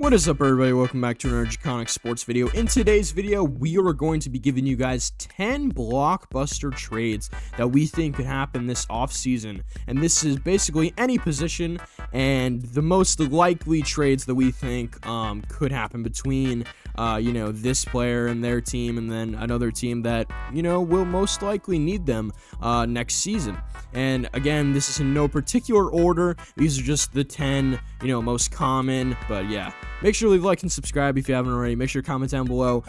What is up, everybody? Welcome back to another Draconic Sports video. In today's video, we are going to be giving you guys 10 blockbuster trades that we think could happen this offseason. And this is basically any position and the most likely trades that we think could happen between, this player and their team, and then another team that, will most likely need them next season. And again, this is in no particular order. These are just the 10, most common, but yeah. Make sure to leave a like and subscribe if you haven't already. Make sure to comment down below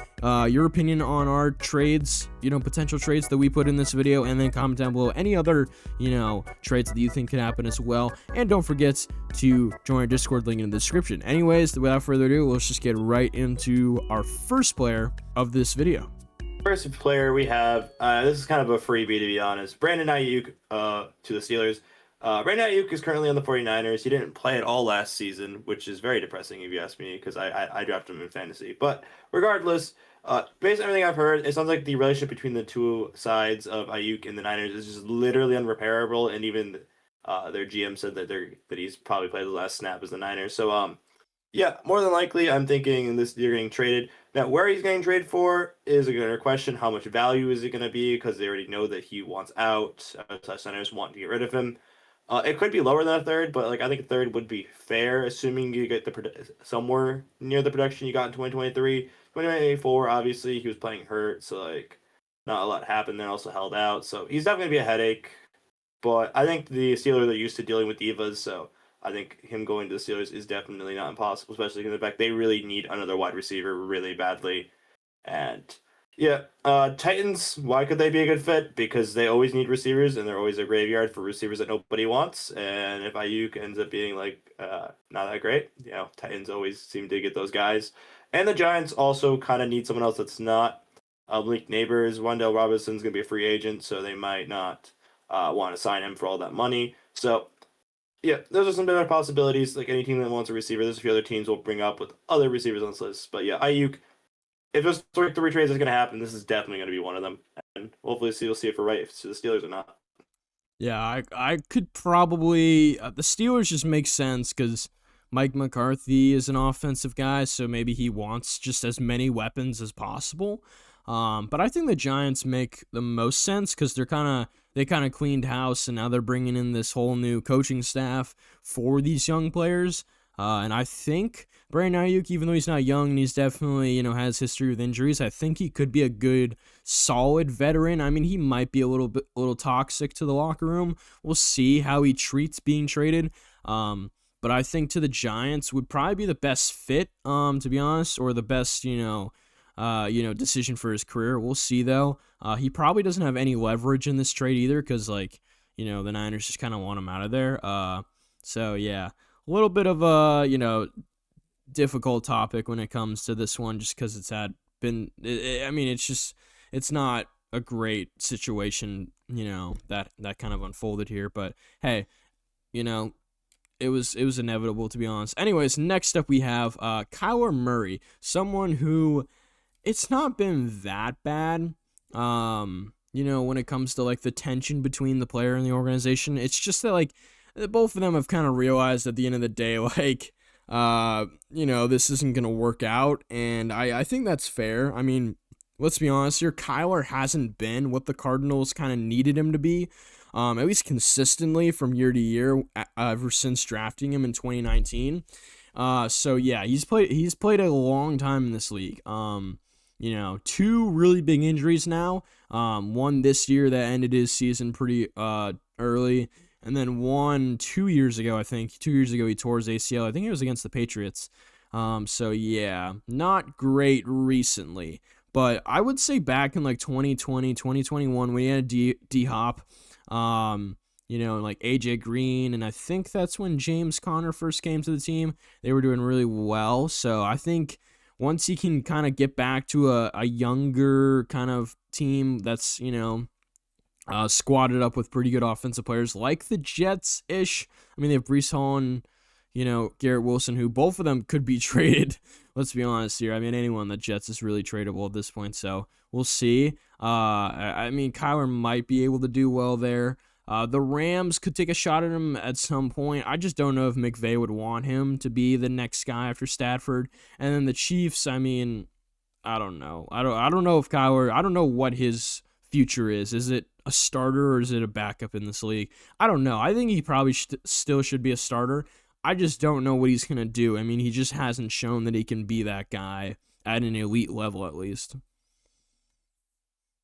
your opinion on our trades, potential trades that we put in this video, and then comment down below any other, trades that you think could happen as well. And don't forget to join our Discord link in the description. Anyways, without further ado, let's just get right into our first player of this video. First player we have, this is kind of a freebie to be honest, Brandon Ayuk to the Steelers. Brandon Ayuk is currently on the 49ers. He didn't play at all last season, which is very depressing if you ask me, because I drafted him in fantasy. But regardless, based on everything I've heard, it sounds like the relationship between the two sides of Ayuk and the Niners is just literally unrepairable, and even their GM said that he's probably played the last snap as the Niners. So yeah, more than likely, I'm thinking you're getting traded. Now, where he's getting traded for is a good question. How much value is it going to be? Because they already know that he wants out. Niners want to get rid of him. It could be lower than a third, but I think a third would be fair, assuming you get somewhere near the production you got in 2023. 2024, obviously, he was playing hurt, so not a lot happened there. Also held out, so he's definitely gonna be a headache. But I think the Steelers are used to dealing with divas, so I think him going to the Steelers is definitely not impossible, especially in the fact they really need another wide receiver really badly. And yeah, Titans, why could they be a good fit? Because they always need receivers, and they're always a graveyard for receivers that nobody wants. And if Ayuk ends up being not that great, Titans always seem to get those guys. And the Giants also kind of need someone else that's not Malik Neighbors. Wan'Dale Robinson's going to be a free agent, so they might not want to sign him for all that money. So yeah, those are some better possibilities. Like any team that wants a receiver, there's a few other teams we'll bring up with other receivers on this list. But yeah, Ayuk, if those three trades is going to happen, this is definitely going to be one of them. And hopefully we'll see if we're right, if it's the Steelers or not. Yeah, I could probably... the Steelers just make sense because Mike McCarthy is an offensive guy, so maybe he wants just as many weapons as possible. But I think the Giants make the most sense because they kind of cleaned house, and now they're bringing in this whole new coaching staff for these young players. And I think Brandon Ayuk, even though he's not young and he's definitely, has history with injuries, I think he could be a good, solid veteran. I mean, he might be a little toxic to the locker room. We'll see how he treats being traded. But I think to the Giants would probably be the best fit, to be honest, or the best, decision for his career. We'll see though. He probably doesn't have any leverage in this trade either, because the Niners just kind of want him out of there. So yeah. A little bit of a, difficult topic when it comes to this one, just because it's it's not a great situation, that kind of unfolded here. But hey, it was inevitable, to be honest. Anyways, next up we have Kyler Murray, someone who it's not been that bad. When it comes to the tension between the player and the organization, it's just that both of them have kind of realized at the end of the day, this isn't going to work out. And I think that's fair. I mean, let's be honest here. Kyler hasn't been what the Cardinals kind of needed him to be, at least consistently from year to year, ever since drafting him in 2019. So yeah, he's played a long time in this league. Two really big injuries now. One this year that ended his season pretty early. And then 2 years ago, I think. 2 years ago, he tore his ACL. I think it was against the Patriots. So, yeah, not great recently. But I would say back in, 2020, 2021, when he had D-Hop, A.J. Green, and I think that's when James Conner first came to the team. They were doing really well. So, I think once he can kind of get back to a younger kind of team that's, squatted up with pretty good offensive players like the Jets-ish. I mean, they have Breece Hall and, Garrett Wilson, who both of them could be traded. Let's be honest here. I mean, anyone on the Jets is really tradable at this point, so we'll see. I mean, Kyler might be able to do well there. The Rams could take a shot at him at some point. I just don't know if McVay would want him to be the next guy after Stafford. And then the Chiefs, I mean, I don't know. I don't know if Kyler. I don't know what his future is. Is it a starter or is it a backup in this league? I don't know. I think he probably still should be a starter. I just don't know what he's gonna do. I mean, he just hasn't shown that he can be that guy at an elite level, at least.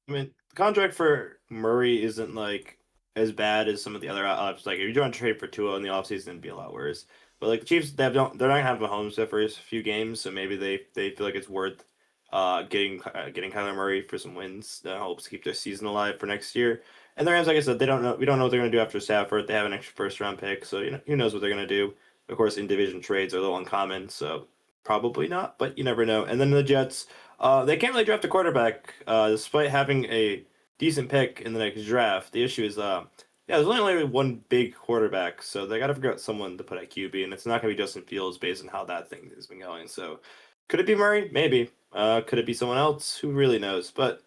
I mean, the contract for Murray isn't like as bad as some of the other options. Like if you're trying to trade for Tua in the offseason, it'd be a lot worse. But like the Chiefs, they're not gonna have Mahomes the first few games, so maybe they feel like it's worth getting Kyler Murray for some wins that helps keep their season alive for next year. And the Rams, like I said, they don't know. We don't know what they're gonna do after Stafford. They have an extra first round pick, so who knows what they're gonna do. Of course, in division trades are a little uncommon, so probably not, but you never know. And then the Jets, they can't really draft a quarterback, despite having a decent pick in the next draft. The issue is, there's only one big quarterback, so they got to figure out someone to put at QB, and it's not going to be Justin Fields based on how that thing has been going. So, could it be Murray? Maybe. Could it be someone else? Who really knows? But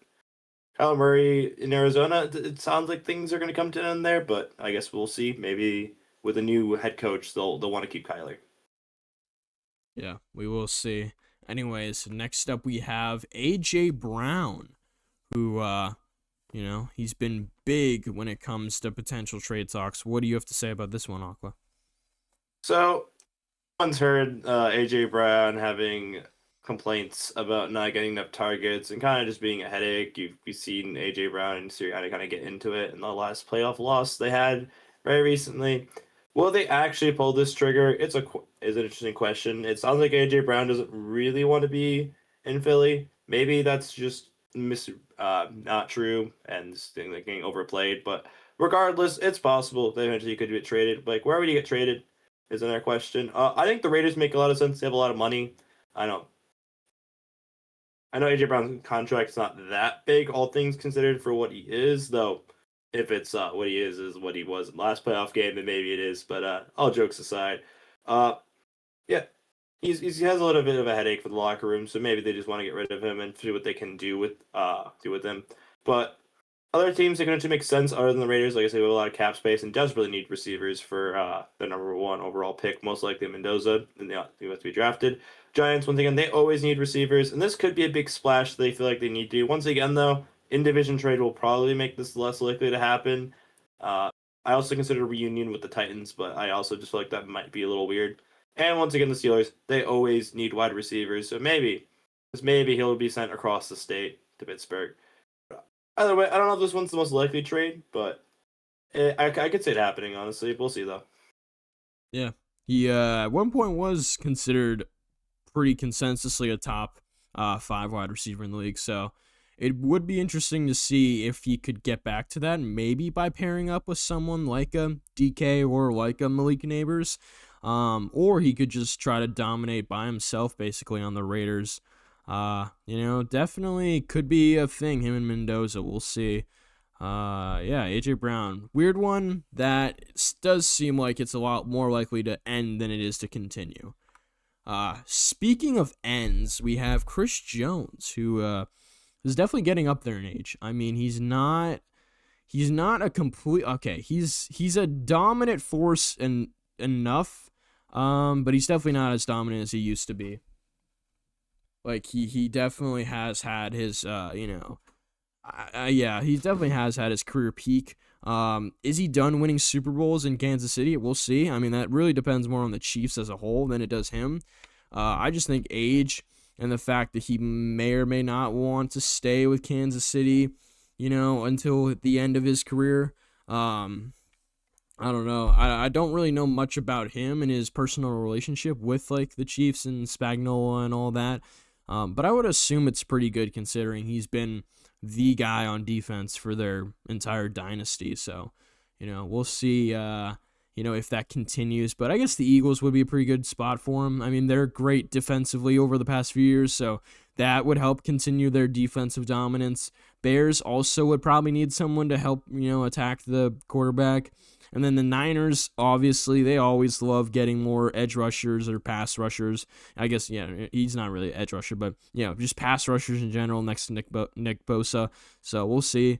Kyler Murray in Arizona, it sounds like things are going to come to an end there, but I guess we'll see. Maybe with a new head coach, they'll want to keep Kyler. Yeah, we will see. Anyways, next up we have AJ Brown, who he's been big when it comes to potential trade talks. What do you have to say about this one, Aqua? So, everyone's heard AJ Brown having complaints about not getting enough targets and kind of just being a headache. You've seen AJ Brown and Sirianni kind of get into it in the last playoff loss they had very recently. Will they actually pull this trigger? Is an interesting question. It sounds like AJ Brown doesn't really want to be in Philly. Maybe that's just not true and this thing like getting overplayed. But regardless, it's possible they eventually could get traded. Like where would he get traded? Is another question. I think the Raiders make a lot of sense. They have a lot of money. I know AJ Brown's contract's not that big, all things considered, for what he is, though. If it's what he is what he was in the last playoff game, then maybe it is. But all jokes aside, yeah, he has a little bit of a headache for the locker room, so maybe they just want to get rid of him and see what they can do with him. But other teams that are going to make sense other than the Raiders, like I said, we have a lot of cap space and desperately need receivers for the number one overall pick, most likely Mendoza, and they have to be drafted. Giants, once again, they always need receivers, and this could be a big splash they feel like they need to. Once again, though, in-division trade will probably make this less likely to happen. I also consider a reunion with the Titans, but I also just feel like that might be a little weird. And once again, the Steelers, they always need wide receivers, so maybe he'll be sent across the state to Pittsburgh. Either way, I don't know if this one's the most likely trade, but I could see it happening, honestly. We'll see, though. Yeah. He at one point was considered pretty consensusly a top 5 wide receiver in the league, so it would be interesting to see if he could get back to that, maybe by pairing up with someone like a DK or like a Malik Neighbors, or he could just try to dominate by himself, basically, on the Raiders. Definitely could be a thing, him and Mendoza. We'll see. AJ Brown. Weird one that does seem like it's a lot more likely to end than it is to continue. Speaking of ends, we have Chris Jones, who is definitely getting up there in age. I mean, he's not a complete, okay, he's a dominant force and enough, but he's definitely not as dominant as he used to be. Like, he definitely has had his, he definitely has had his career peak. Is he done winning Super Bowls in Kansas City? We'll see. I mean, that really depends more on the Chiefs as a whole than it does him. I just think age and the fact that he may or may not want to stay with Kansas City, until the end of his career. I don't know. I don't really know much about him and his personal relationship with, like, the Chiefs and Spagnuolo and all that. But I would assume it's pretty good considering he's been the guy on defense for their entire dynasty. So, we'll see, if that continues. But I guess the Eagles would be a pretty good spot for him. I mean, they're great defensively over the past few years, so that would help continue their defensive dominance. Bears also would probably need someone to help, attack the quarterback. And then the Niners, obviously, they always love getting more edge rushers or pass rushers. I guess, he's not really an edge rusher, but, just pass rushers in general next to Nick Bosa. So we'll see.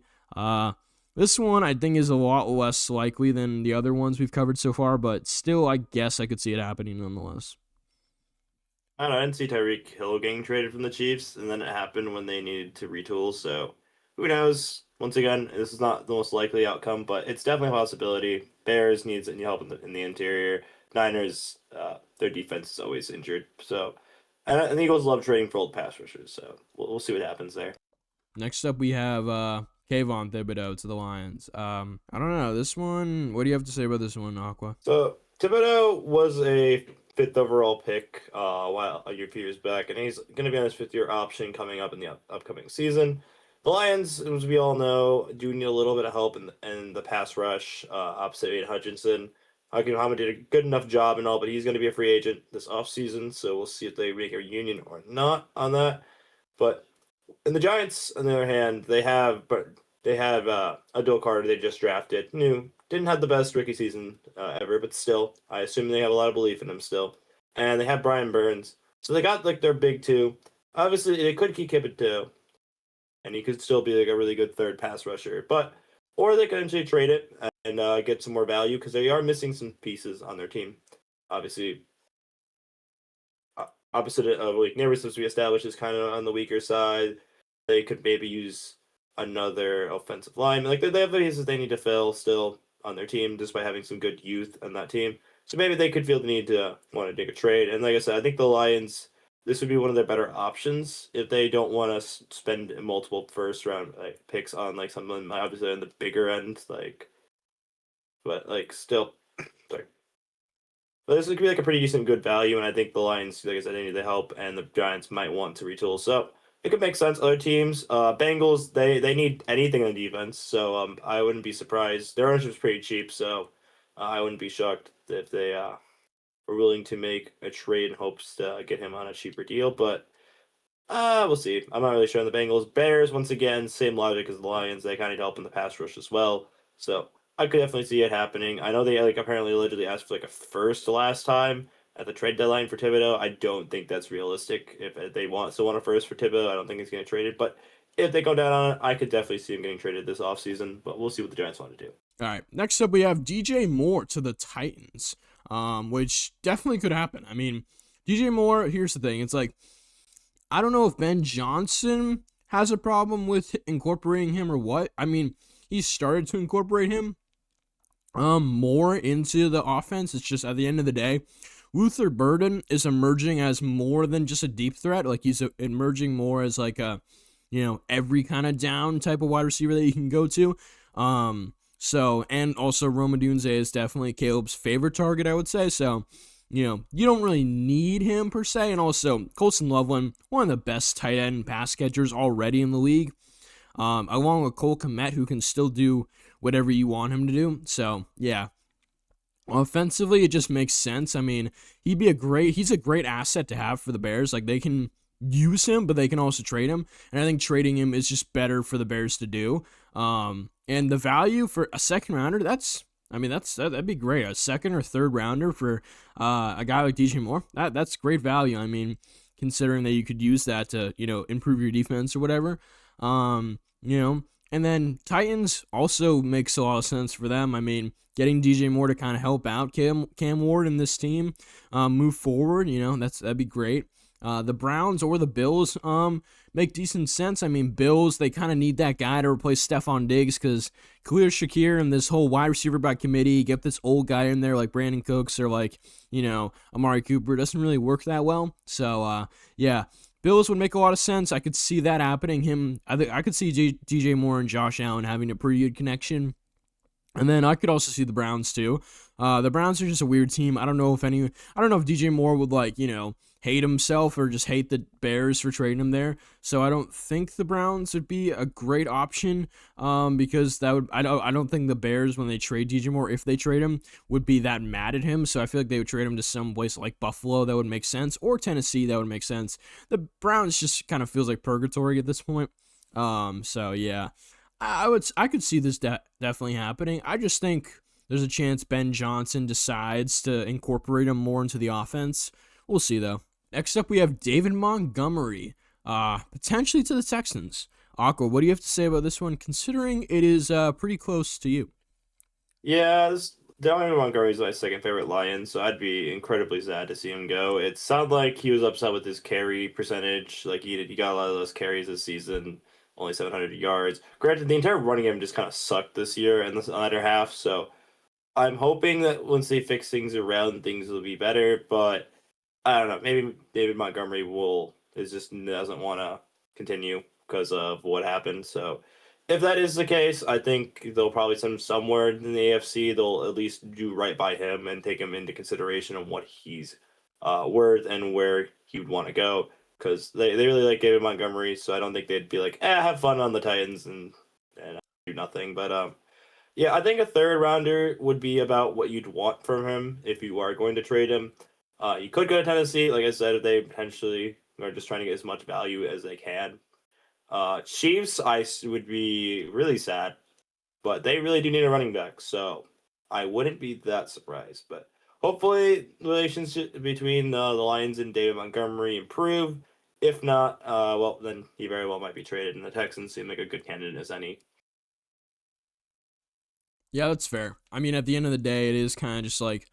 This one I think is a lot less likely than the other ones we've covered so far, but still, I guess I could see it happening nonetheless. I don't know. I didn't see Tyreek Hill getting traded from the Chiefs, and then it happened when they needed to retool. So who knows? Once again, this is not the most likely outcome, but it's definitely a possibility. Bears needs any help in the interior. Niners, their defense is always injured. So, and the Eagles love trading for old pass rushers. So we'll see what happens there. Next up, we have Kayvon Thibodeau to the Lions. I don't know this one. What do you have to say about this one, Aqua? So Thibodeau was a fifth overall pick a few years back, and he's going to be on his fifth year option coming up in the upcoming season. The Lions, as we all know, do need a little bit of help in the pass rush opposite Aiden Hutchinson. Hakeem Muhammad did a good enough job and all, but he's going to be a free agent this offseason, so we'll see if they make a reunion or not on that. But in the Giants, on the other hand, they have Adil Carter they just drafted. Didn't have the best rookie season ever, but still, I assume they have a lot of belief in him still. And they have Brian Burns, so they got like their big two. Obviously, they could keep Kippett too, and he could still be like a really good third pass rusher. Or they could actually trade it and get some more value because they are missing some pieces on their team. Obviously, opposite of like Neighbors, as we established, is kind of on the weaker side. They could maybe use another offensive line. Like they have the pieces they need to fill still on their team, despite having some good youth on that team. So maybe they could feel the need to want to take a trade. And like I said, I think the Lions, this would be one of their better options if they don't want to spend multiple first round picks on like someone obviously on the bigger end, but like still, sorry. But this could be like a pretty decent good value, and I think the Lions, like I said, they need the help, and the Giants might want to retool. So it could make sense. Other teams, Bengals, they need anything on defense, so I wouldn't be surprised. Their ownership is pretty cheap, so I wouldn't be shocked if they were willing to make a trade in hopes to get him on a cheaper deal. But we'll see. I'm not really sure on the Bengals. Bears, once again, same logic as the Lions. They kind of need help in the pass rush as well. So I could definitely see it happening. I know they apparently allegedly asked for like a first last time at the trade deadline for Thibodeau. I don't think that's realistic. If they still want a first for Thibodeau, I don't think he's getting traded. But if they go down on it, I could definitely see him getting traded this offseason. But we'll see what the Giants want to do. All right. Next up, we have DJ Moore to the Titans, which definitely could happen. I mean, DJ Moore, here's the thing. It's like, I don't know if Ben Johnson has a problem with incorporating him or what. I mean, he started to incorporate him more into the offense. It's just at the end of the day, Luther Burden is emerging as more than just a deep threat. Like he's emerging more as like a, every kind of down type of wide receiver that you can go to. So, and also Rome Odunze is definitely Caleb's favorite target, I would say. So, you don't really need him per se. And also, Colson Loveland, one of the best tight end pass catchers already in the league, along with Cole Kmet, who can still do whatever you want him to do. So, yeah. Offensively, it just makes sense. I mean, he's a great asset to have for the Bears. Like, they can use him, but they can also trade him. And I think trading him is just better for the Bears to do. And the value for a second rounder, that'd be great. A second or third rounder for a guy like DJ Moore, that's great value. I mean, considering that you could use that to, improve your defense or whatever. And then Titans also makes a lot of sense for them. I mean, getting DJ Moore to kind of help out Cam Ward and this team move forward, that'd be great. The Browns or the Bills make decent sense. I mean, Bills, they kind of need that guy to replace Stephon Diggs because Khalil Shakir and this whole wide receiver by committee, get this old guy in there like Brandon Cooks or like, Amari Cooper, doesn't really work that well. So, yeah, Bills would make a lot of sense. I could see that happening. I could see DJ Moore and Josh Allen having a pretty good connection. And then I could also see the Browns too. The Browns are just a weird team. I don't know if DJ Moore would hate himself or just hate the Bears for trading him there. So I don't think the Browns would be a great option because I don't think the Bears, when they trade DJ Moore, if they trade him, would be that mad at him. So I feel like they would trade him to some place like Buffalo that would make sense, or Tennessee that would make sense. The Browns just kind of feels like purgatory at this point. So yeah, I could see this definitely happening. I just think there's a chance Ben Johnson decides to incorporate him more into the offense. We'll see though. Next up, we have David Montgomery, potentially to the Texans. Aqua, what do you have to say about this one, considering it is pretty close to you? Yeah, David Montgomery's my second favorite Lion, so I'd be incredibly sad to see him go. It sounded like he was upset with his carry percentage. Like he got a lot of those carries this season, only 700 yards. Granted, the entire running game just kind of sucked this year in the latter half, so I'm hoping that once they fix things around, things will be better. But I don't know. Maybe David Montgomery will is just doesn't want to continue because of what happened. So if that is the case, I think they'll probably send him somewhere in the AFC. They'll at least do right by him and take him into consideration of what he's worth and where he would want to go. Because they really like David Montgomery, so I don't think they'd be like, have fun on the Titans and do nothing. But yeah, I think a third rounder would be about what you'd want from him if you are going to trade him. You could go to Tennessee, like I said, if they potentially are just trying to get as much value as they can. Chiefs, would be really sad, but they really do need a running back, so I wouldn't be that surprised. But hopefully, the relationship between the Lions and David Montgomery improve. If not, well, then he very well might be traded, and the Texans seem like a good candidate as any. Yeah, that's fair. I mean, at the end of the day, it is kind of just like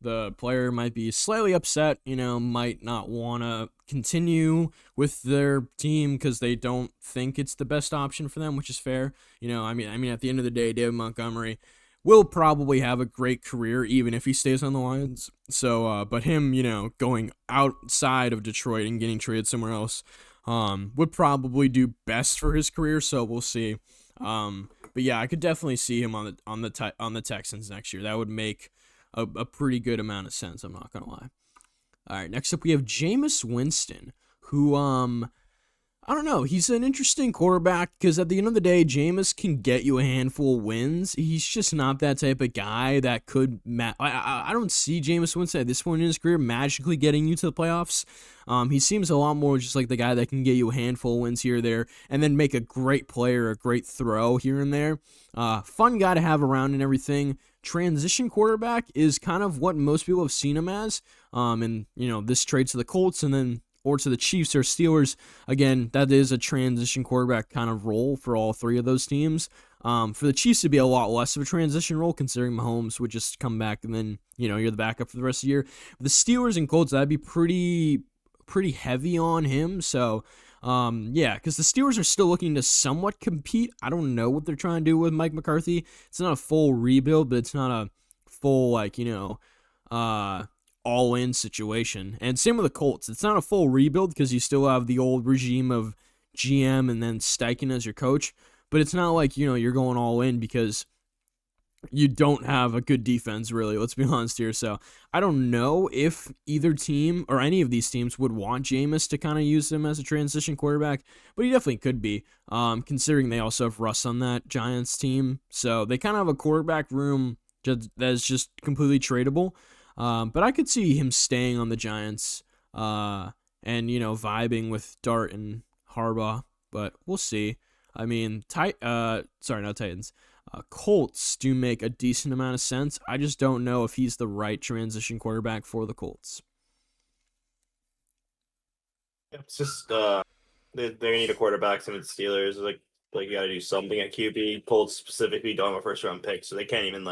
the player might be slightly upset, might not want to continue with their team because they don't think it's the best option for them, which is fair. I mean, at the end of the day, David Montgomery will probably have a great career even if he stays on the Lions. So, but him, going outside of Detroit and getting traded somewhere else, would probably do best for his career. So we'll see. But yeah, I could definitely see him on the Texans next year. That would make a pretty good amount of sense. I'm not gonna lie. All right, next up we have Jameis Winston, who I don't know. He's an interesting quarterback because at the end of the day, Jameis can get you a handful of wins. He's just not that type of guy that could. I don't see Jameis Winston at this point in his career magically getting you to the playoffs. He seems a lot more just like the guy that can get you a handful of wins here or there, and then make a great player, a great throw here and there. Fun guy to have around and everything. Transition quarterback is kind of what most people have seen him as. And this trade to the Colts and then or to the Chiefs or Steelers, again, that is a transition quarterback kind of role for all three of those teams. For the Chiefs to be a lot less of a transition role, considering Mahomes would just come back and then, you're the backup for the rest of the year. For the Steelers and Colts, that'd be pretty heavy on him. So, yeah, because the Steelers are still looking to somewhat compete. I don't know what they're trying to do with Mike McCarthy. It's not a full rebuild, but it's not a full, all-in situation. And same with the Colts. It's not a full rebuild because you still have the old regime of GM and then Steichen as your coach. But it's not like, you're going all in because you don't have a good defense, really. Let's be honest here. So I don't know if either team or any of these teams would want Jameis to kind of use him as a transition quarterback, but he definitely could be, considering they also have Russ on that Giants team. So they kind of have a quarterback room that is just completely tradable. But I could see him staying on the Giants and, vibing with Dart and Harbaugh. But we'll see. I mean, sorry, not Titans. Colts do make a decent amount of sense. I just don't know if he's the right transition quarterback for the Colts. It's just they need a quarterback. Some of the Steelers like you got to do something at QB. Colts specifically don't have a first round pick, so they can't even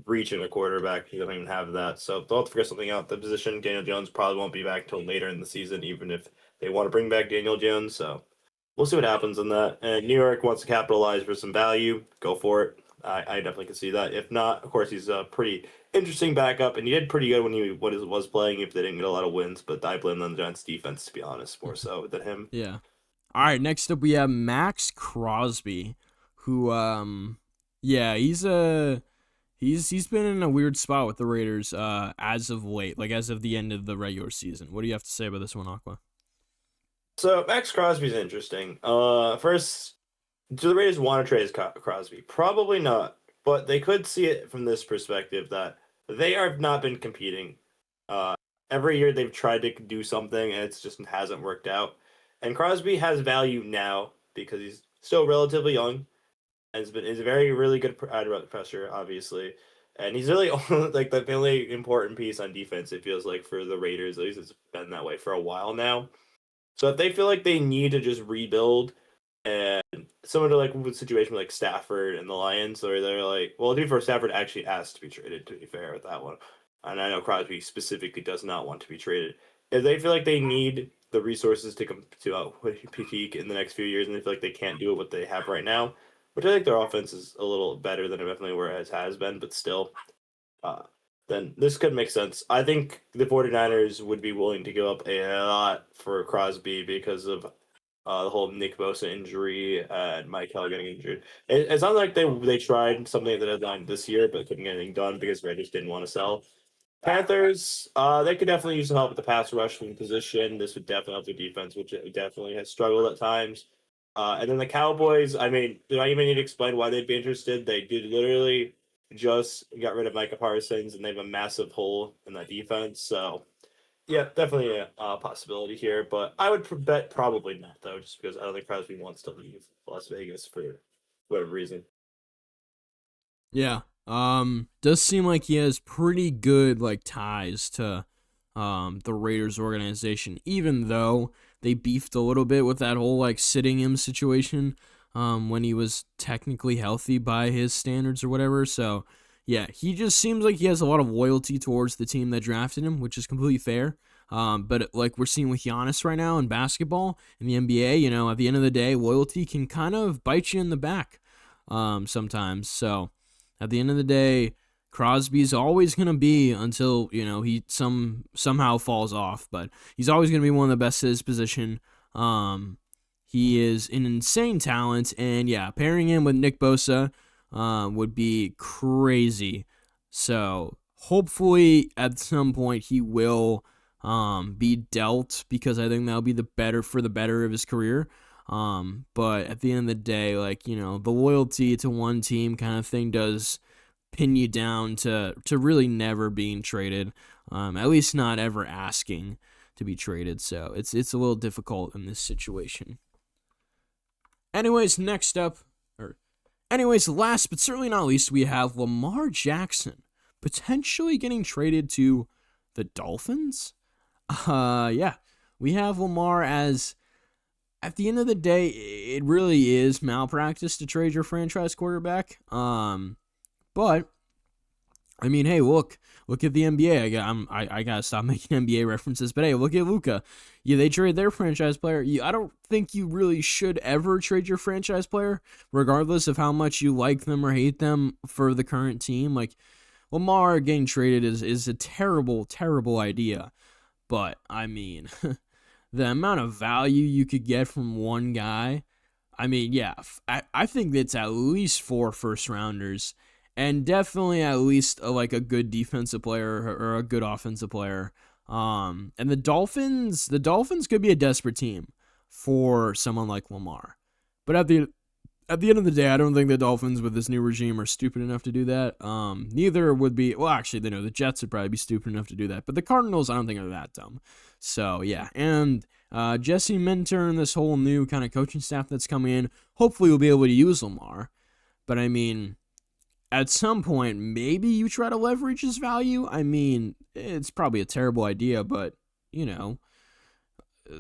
reach in a quarterback. You don't even have that, so they'll have to figure something out. The position, Daniel Jones probably won't be back till later in the season, even if they want to bring back Daniel Jones. So we'll see what happens in that. And New York wants to capitalize for some value. Go for it. I definitely can see that. If not, of course, he's a pretty interesting backup, and he did pretty good when he was playing. If they didn't get a lot of wins, but I blame the Giants' defense to be honest, more so than him. Yeah. All right. Next up, we have Max Crosby, who yeah, he's been in a weird spot with the Raiders as of late, like as of the end of the regular season. What do you have to say about this one, Aqua? So Max Crosby's interesting. First, do the Raiders want to trade Crosby? Probably not, but they could see it from this perspective that they have not been competing. Every year they've tried to do something and it just hasn't worked out. And Crosby has value now because he's still relatively young and is a very really good pressure, obviously. And he's really the only important piece on defense. It feels like for the Raiders, at least it's been that way for a while now. So if they feel like they need to just rebuild, And similar to like with situation with like Stafford and the Lions, where they're like, well, to be fair, Stafford actually asked to be traded. To be fair with that one, and I know Crosby specifically does not want to be traded. If they feel like they need the resources to come to peak in the next few years, and they feel like they can't do it what they have right now, which I think their offense is a little better than it definitely where it has been, but still, uh, then this could make sense. I think the 49ers would be willing to give up a lot for Crosby because of the whole Nick Bosa injury and Mike Hill getting injured. It's not like they tried something at the deadline this year, but couldn't get anything done because Raiders didn't want to sell. Panthers, they could definitely use some help with the pass rushing position. This would definitely help the defense, which it definitely has struggled at times. And then the Cowboys, I mean, do I even need to explain why they'd be interested? They did literally just got rid of Micah Parsons, and they have a massive hole in that defense. So yeah, definitely a possibility here, but I would bet probably not though, just because I don't think Crosby wants to leave Las Vegas for whatever reason. Yeah. Does seem like he has pretty good like ties to the Raiders organization, even though they beefed a little bit with that whole like sitting him situation when he was technically healthy by his standards or whatever. So yeah, he just seems like he has a lot of loyalty towards the team that drafted him, which is completely fair. But like we're seeing with Giannis right now in basketball in the NBA, you know, at the end of the day, loyalty can kind of bite you in the back sometimes. So at the end of the day, Crosby's always gonna be until you know he somehow falls off, but he's always gonna be one of the best at his position. He is an insane talent, and yeah, pairing him with Nick Bosa would be crazy. So hopefully at some point he will be dealt because I think that'll be the better of his career. But at the end of the day, like, you know, the loyalty to one team kind of thing does pin you down to really never being traded. At least not ever asking to be traded. So it's a little difficult in this situation. Anyways, last but certainly not least, we have Lamar Jackson potentially getting traded to the Dolphins. Yeah, we have Lamar as, at the end of the day, it really is malpractice to trade your franchise quarterback. But I mean, hey, look at the NBA. I gotta stop making NBA references, but hey, look at Luka. Yeah, they trade their franchise player. I don't think you really should ever trade your franchise player, regardless of how much you like them or hate them for the current team. Like Lamar getting traded is a terrible, terrible idea. But I mean, the amount of value you could get from one guy, I mean, yeah, I think it's at least 4 first rounders, and definitely at least a good defensive player or a good offensive player. And the Dolphins could be a desperate team for someone like Lamar. But at the end of the day, I don't think the Dolphins with this new regime are stupid enough to do that. Neither would be, well, actually, they know the Jets would probably be stupid enough to do that. But the Cardinals, I don't think are that dumb. So, yeah. And Jesse Minter and this whole new kind of coaching staff that's coming in, hopefully will be able to use Lamar. But, I mean, at some point, maybe you try to leverage his value. I mean, it's probably a terrible idea, but, you know,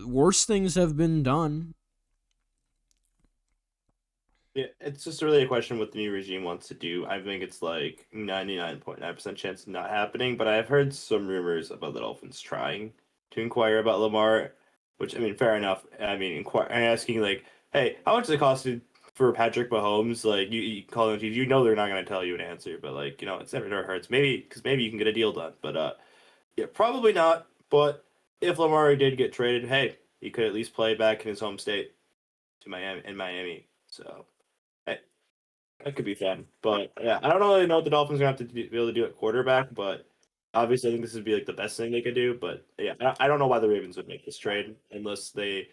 worse things have been done. Yeah, it's just really a question what the new regime wants to do. I think it's like 99.9% chance of not happening, but I've heard some rumors about the Dolphins trying to inquire about Lamar, which, I mean, fair enough. I mean, asking, like, hey, how much does it cost for Patrick Mahomes? Like, you call them, you know they're not going to tell you an answer, but, like, you know, it's never hurts. Maybe, because maybe you can get a deal done. But, yeah, probably not. But if Lamar did get traded, hey, he could at least play back in his home state to Miami. So that could be fun. But yeah, I don't really know what the Dolphins are going to have to be able to do at quarterback, but obviously I think this would be like the best thing they could do. But yeah, I don't know why the Ravens would make this trade unless they,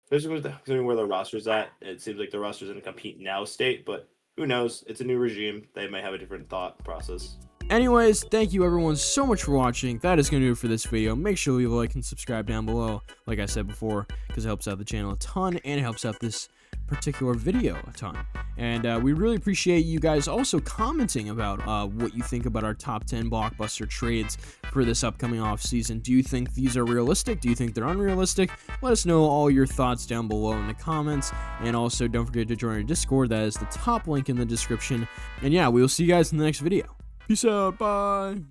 considering where their roster's at, it seems like the roster's in a compete now state, but who knows? It's a new regime. They might have a different thought process. Anyways, thank you everyone so much for watching. That is going to do it for this video. Make sure to leave a like and subscribe down below, like I said before, because it helps out the channel a ton, and it helps out this particular video a ton. And we really appreciate you guys also commenting about what you think about our top 10 blockbuster trades for this upcoming offseason. Do you think these are realistic? Do you think they're unrealistic? Let us know all your thoughts down below in the comments. And also, don't forget to join our Discord. That is the top link in the description. And yeah, we will see you guys in the next video. Peace out. Bye.